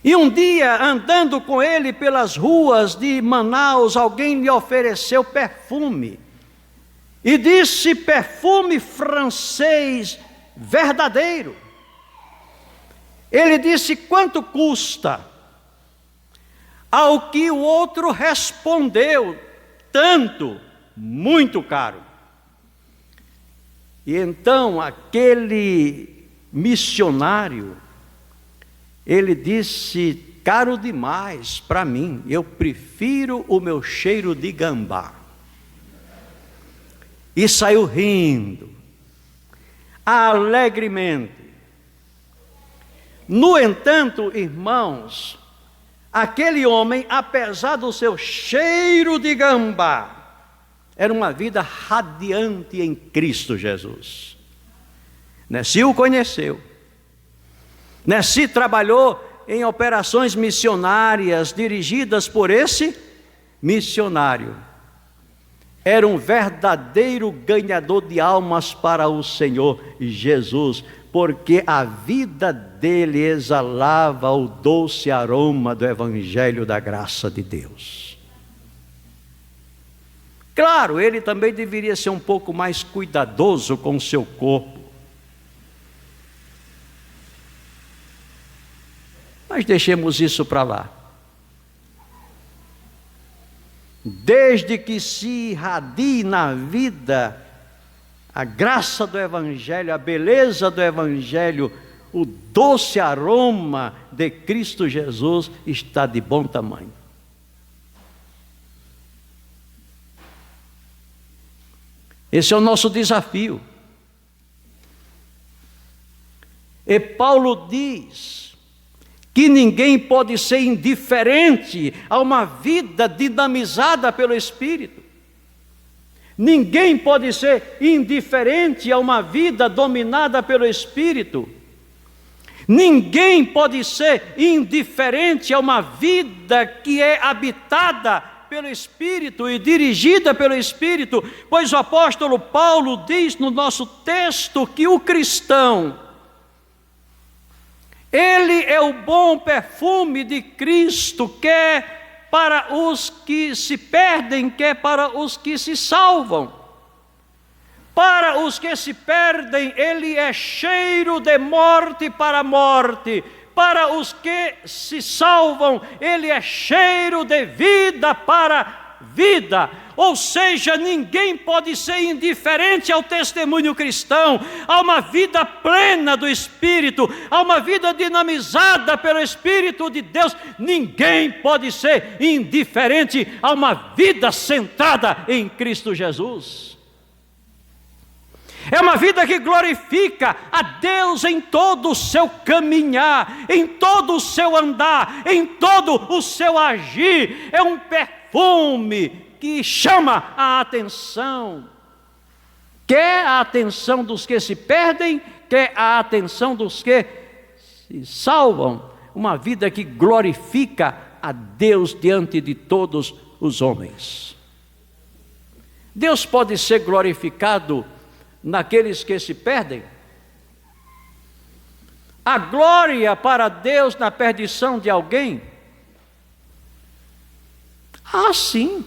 E um dia, andando com ele pelas ruas de Manaus, alguém lhe ofereceu perfume. E disse: perfume francês verdadeiro. Ele disse: quanto custa? Ao que o outro respondeu: tanto, muito caro. E então aquele missionário, ele disse: caro demais para mim, eu prefiro o meu cheiro de gambá. E saiu rindo, alegremente. No entanto, irmãos, aquele homem, apesar do seu cheiro de gambá, era uma vida radiante em Cristo Jesus. Nessi o conheceu. Nessi trabalhou em operações missionárias dirigidas por esse missionário. Era um verdadeiro ganhador de almas para o Senhor Jesus, porque a vida dele exalava o doce aroma do Evangelho da graça de Deus. Claro, ele também deveria ser um pouco mais cuidadoso com o seu corpo. Mas deixemos isso para lá. Desde que se irradie na vida a graça do Evangelho, a beleza do Evangelho, o doce aroma de Cristo Jesus está de bom tamanho. Esse é o nosso desafio. E Paulo diz que ninguém pode ser indiferente a uma vida dinamizada pelo Espírito. Ninguém pode ser indiferente a uma vida dominada pelo Espírito. Ninguém pode ser indiferente a uma vida que é habitada pelo Espírito e dirigida pelo Espírito, pois o apóstolo Paulo diz no nosso texto que o cristão, ele é o bom perfume de Cristo, quer para os que se perdem, quer para os que se salvam. Para os que se perdem, ele é cheiro de morte para a morte. Para os que se salvam, ele é cheiro de vida para vida. Ou seja, ninguém pode ser indiferente ao testemunho cristão, a uma vida plena do Espírito, a uma vida dinamizada pelo Espírito de Deus. Ninguém pode ser indiferente a uma vida centrada em Cristo Jesus. É uma vida que glorifica a Deus em todo o seu caminhar, em todo o seu andar, em todo o seu agir. É um perfume que chama a atenção. Quer a atenção dos que se perdem, quer a atenção dos que se salvam. Uma vida que glorifica a Deus diante de todos os homens. Deus pode ser glorificado naqueles que se perdem? A glória para Deus na perdição de alguém? Ah, sim.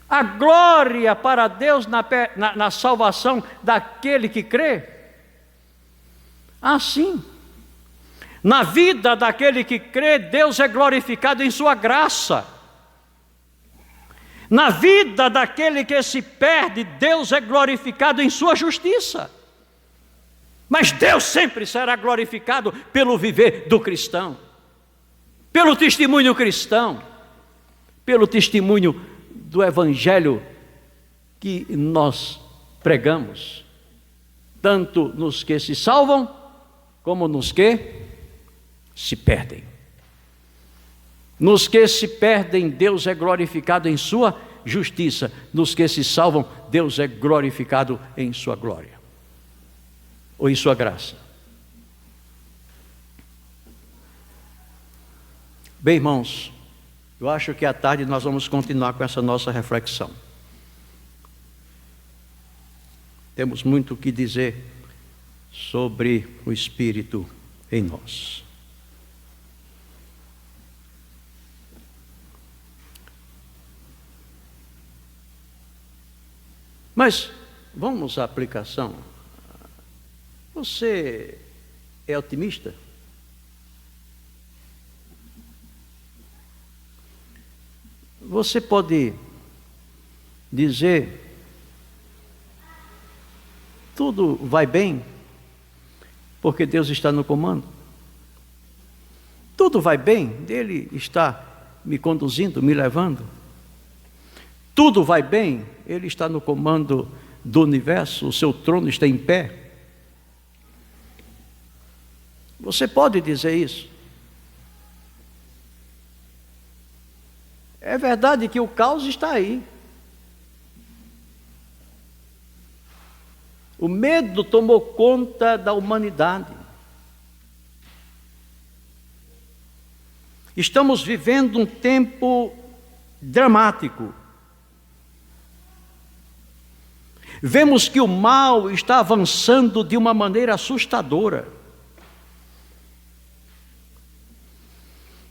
A glória para Deus na salvação daquele que crê? Ah, sim. Na vida daquele que crê, Deus é glorificado em sua graça. Na vida daquele que se perde, Deus é glorificado em sua justiça. Mas Deus sempre será glorificado pelo viver do cristão, pelo testemunho cristão, pelo testemunho do evangelho que nós pregamos, tanto nos que se salvam, como nos que se perdem. Nos que se perdem, Deus é glorificado em sua justiça. Nos que se salvam, Deus é glorificado em sua glória, ou em sua graça. Bem, irmãos, eu acho que à tarde nós vamos continuar com essa nossa reflexão. Temos muito o que dizer sobre o Espírito em nós. Mas vamos à aplicação. Você é otimista? Você pode dizer: tudo vai bem, porque Deus está no comando? Tudo vai bem, Ele está me conduzindo, me levando? Tudo vai bem, Ele está no comando do universo, o seu trono está em pé? Você pode dizer isso? É verdade que o caos está aí. O medo tomou conta da humanidade. Estamos vivendo um tempo dramático. Vemos que o mal está avançando de uma maneira assustadora.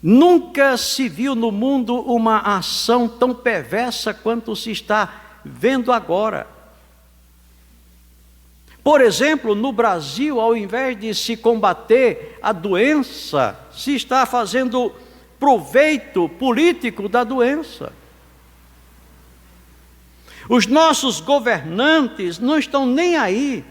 Nunca se viu no mundo uma ação tão perversa quanto se está vendo agora. Por exemplo, no Brasil, ao invés de se combater a doença, se está fazendo proveito político da doença. Os nossos governantes não estão nem aí.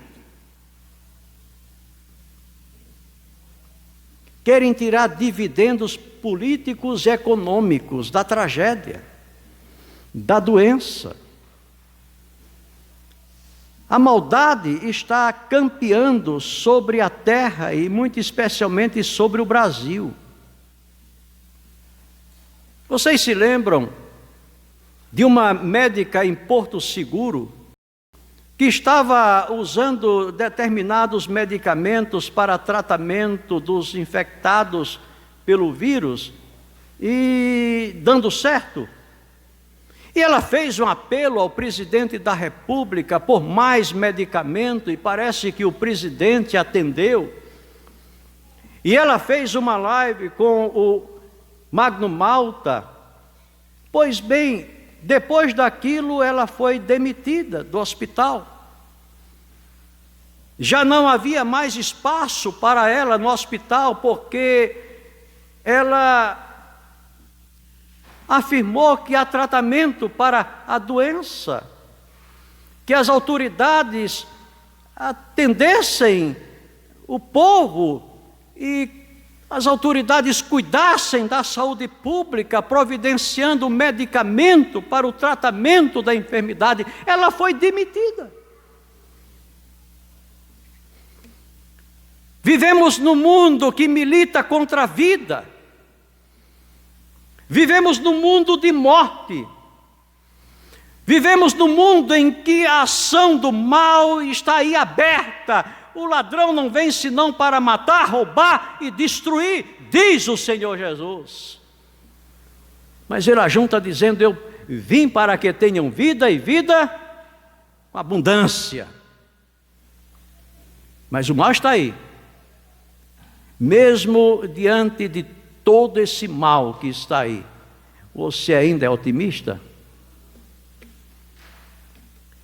Querem tirar dividendos políticos e econômicos da tragédia, da doença. A maldade está campeando sobre a terra e muito especialmente sobre o Brasil. Vocês se lembram de uma médica em Porto Seguro que estava usando determinados medicamentos para tratamento dos infectados pelo vírus e dando certo? E ela fez um apelo ao presidente da República por mais medicamento e parece que o presidente atendeu. E ela fez uma live com o Magno Malta. Pois bem, depois daquilo ela foi demitida do hospital. Já não havia mais espaço para ela no hospital porque ela afirmou que há tratamento para a doença, que as autoridades atendessem o povo e as autoridades cuidassem da saúde pública, providenciando medicamento para o tratamento da enfermidade. Ela foi demitida. Vivemos num mundo que milita contra a vida. Vivemos num mundo de morte. Vivemos num mundo em que a ação do mal está aí aberta. O ladrão não vem senão para matar, roubar e destruir, diz o Senhor Jesus. Mas ele ajunta dizendo: vim para que tenham vida e vida com abundância. Mas o mal está aí. Mesmo diante de todo esse mal que está aí, você ainda é otimista?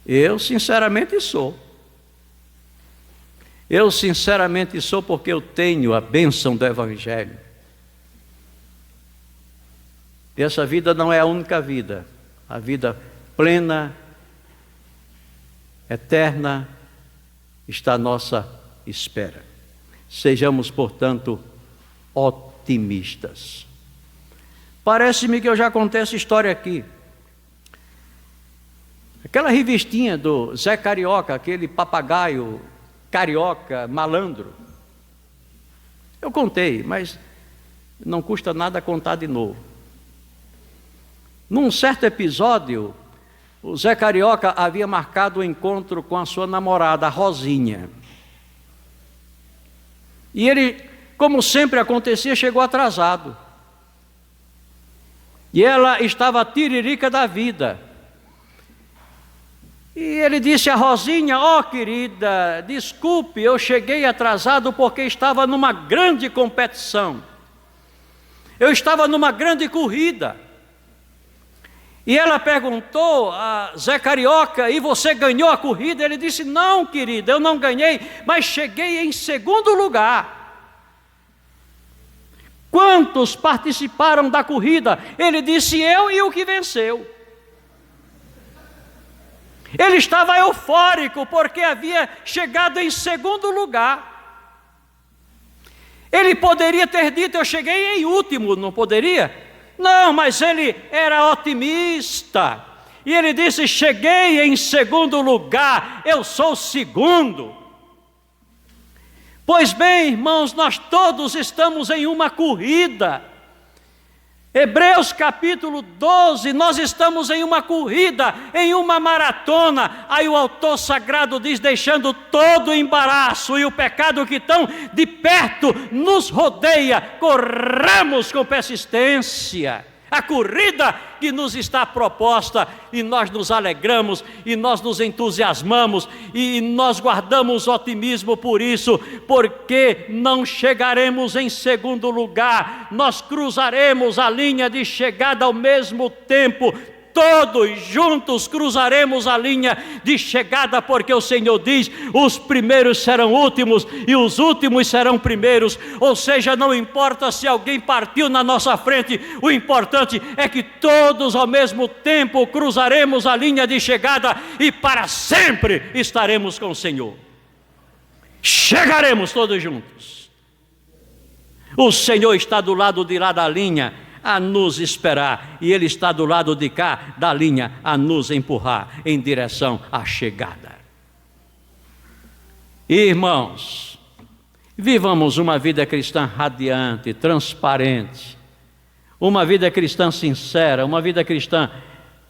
Eu sinceramente sou. Eu sinceramente sou, porque eu tenho a bênção do Evangelho. E essa vida não é a única vida. A vida plena, eterna, está à nossa espera. Sejamos, portanto, otimistas. Parece-me que eu já contei essa história aqui. Aquela revistinha do Zé Carioca, aquele papagaio carioca, malandro. Eu contei, mas não custa nada contar de novo. Num certo episódio, o Zé Carioca havia marcado um encontro com a sua namorada, a Rosinha. E ele, como sempre acontecia, chegou atrasado. E ela estava tiririca da vida. E ele disse a Rosinha: ó, querida, desculpe, eu cheguei atrasado porque estava numa grande competição. Eu estava numa grande corrida. E ela perguntou a Zé Carioca: e você ganhou a corrida? Ele disse: não, querida, eu não ganhei, mas cheguei em segundo lugar. Quantos participaram da corrida? Ele disse: eu e o que venceu. Ele estava eufórico porque havia chegado em segundo lugar. Ele poderia ter dito: eu cheguei em último, não poderia? Não, mas ele era otimista. E ele disse: cheguei em segundo lugar, eu sou o segundo. Pois bem, irmãos, nós todos estamos em uma corrida. Hebreus capítulo 12, nós estamos em uma corrida, em uma maratona. Aí o autor sagrado diz: deixando todo o embaraço e o pecado que tão de perto nos rodeia, corramos com persistência a corrida que nos está proposta, e nós nos alegramos, e nós nos entusiasmamos, e nós guardamos otimismo por isso, porque não chegaremos em segundo lugar, nós cruzaremos a linha de chegada ao mesmo tempo. Todos juntos cruzaremos a linha de chegada, porque o Senhor diz: os primeiros serão últimos e os últimos serão primeiros. Ou seja, não importa se alguém partiu na nossa frente, o importante é que todos ao mesmo tempo cruzaremos a linha de chegada e para sempre estaremos com o Senhor. Chegaremos todos juntos. O Senhor está do lado de lá da linha a nos esperar, e Ele está do lado de cá da linha a nos empurrar em direção à chegada. Irmãos, vivamos uma vida cristã radiante, transparente, uma vida cristã sincera, uma vida cristã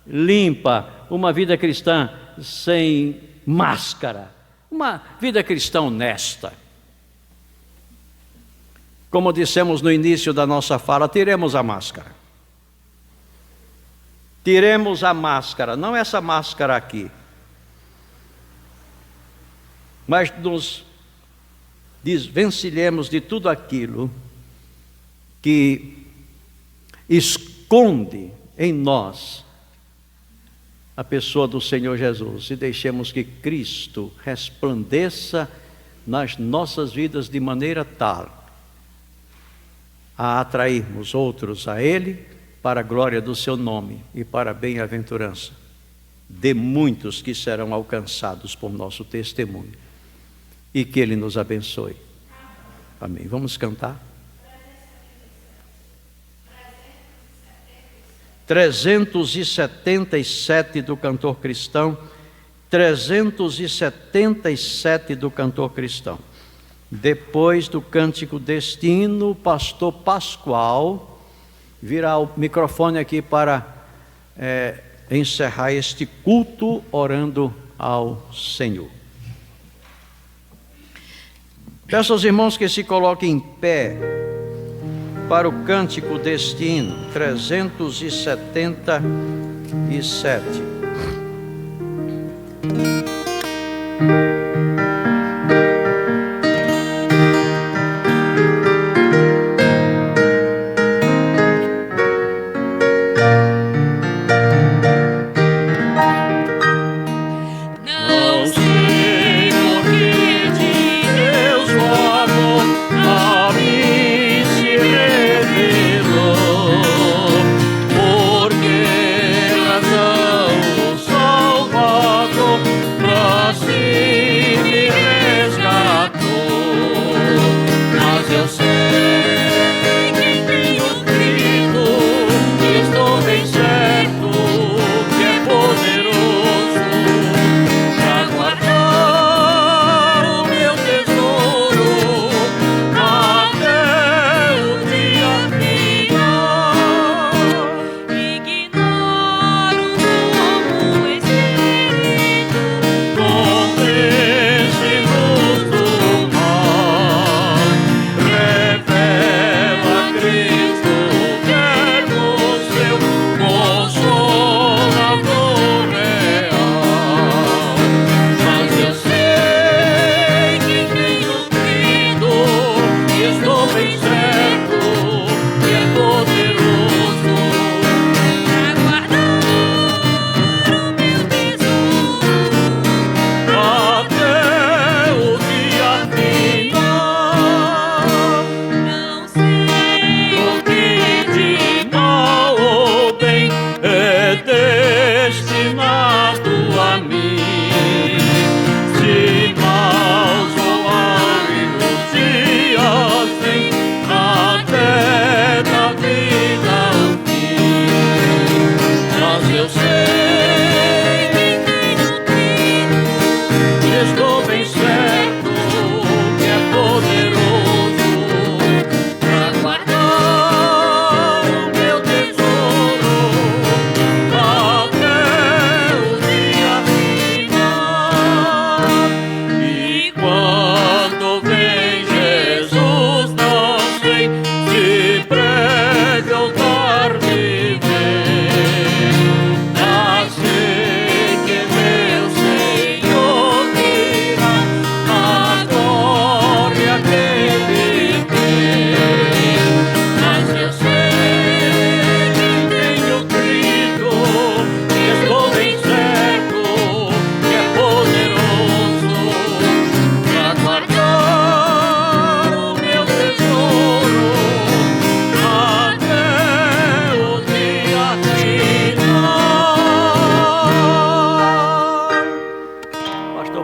limpa, uma vida cristã sem máscara, uma vida cristã honesta. Como dissemos no início da nossa fala, tiremos a máscara. Tiremos a máscara, não essa máscara aqui, mas nos desvencilhemos de tudo aquilo que esconde em nós a pessoa do Senhor Jesus, e deixemos que Cristo resplandeça nas nossas vidas de maneira tal a atrairmos outros a Ele, para a glória do seu nome e para a bem-aventurança de muitos que serão alcançados por nosso testemunho, e que Ele nos abençoe. Amém. Vamos cantar. 377 do cantor cristão. 377 do cantor cristão. Depois do cântico destino, o pastor Pascoal virá o microfone aqui para encerrar este culto orando ao Senhor. Peço aos irmãos que se coloquem em pé para o cântico destino 377. e 7.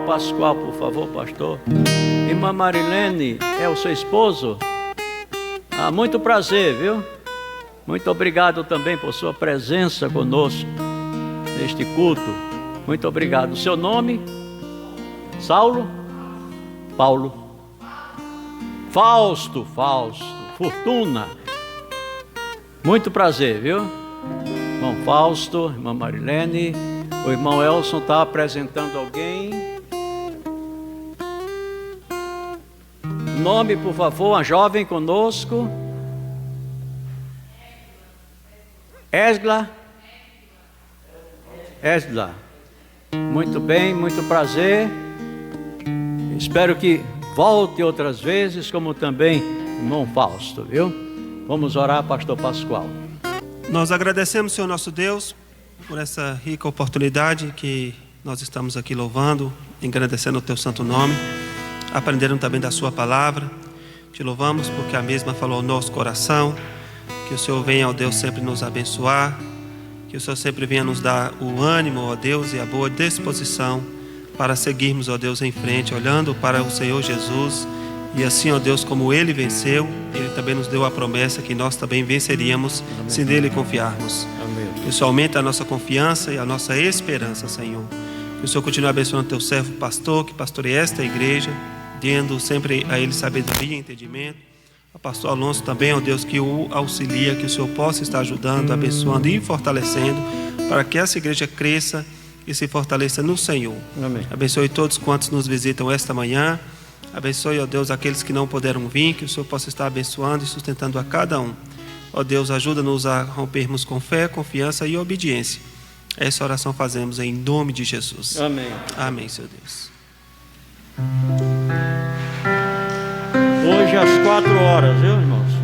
Pascoal, por favor, pastor. Irmã Marilene, é o seu esposo? Muito prazer, viu? Muito obrigado também por sua presença conosco neste culto. Muito obrigado. O seu nome? Saulo? Paulo? Fausto. Fortuna. Muito prazer, viu? Irmão Fausto, irmã Marilene. O irmão Elson está apresentando alguém. Nome, por favor, a jovem conosco. Esla. Muito bem, muito prazer. Espero que volte outras vezes, como também irmão Fausto, viu? Vamos orar, pastor Pascoal. Nós agradecemos, Senhor nosso Deus, por essa rica oportunidade que nós estamos aqui louvando, engrandecendo o teu santo nome, aprendendo também da sua palavra. Te louvamos porque a mesma falou ao nosso coração. Que o Senhor venha, ó Deus, sempre nos abençoar, que o Senhor sempre venha nos dar o ânimo, ó Deus, e a boa disposição para seguirmos, ó Deus, em frente, olhando para o Senhor Jesus. E assim, ó Deus, como Ele venceu, Ele também nos deu a promessa que nós também venceríamos. Amém. Se nele confiarmos. Amém. Que o Senhor aumente a nossa confiança e a nossa esperança, Senhor. Que o Senhor continue abençoando o teu servo pastor, que pastoreia esta igreja, dando sempre a ele sabedoria e entendimento. O pastor Alonso também, ó Deus, que o auxilia, que o Senhor possa estar ajudando, abençoando e fortalecendo, para que essa igreja cresça e se fortaleça no Senhor. Amém. Abençoe todos quantos nos visitam esta manhã. Abençoe, ó Deus, aqueles que não puderam vir, que o Senhor possa estar abençoando e sustentando a cada um. Ó Deus, ajuda-nos a rompermos com fé, confiança e obediência. Essa oração fazemos em nome de Jesus. Amém. Amém, Senhor Deus. Hoje às 4 horas, viu, irmãos?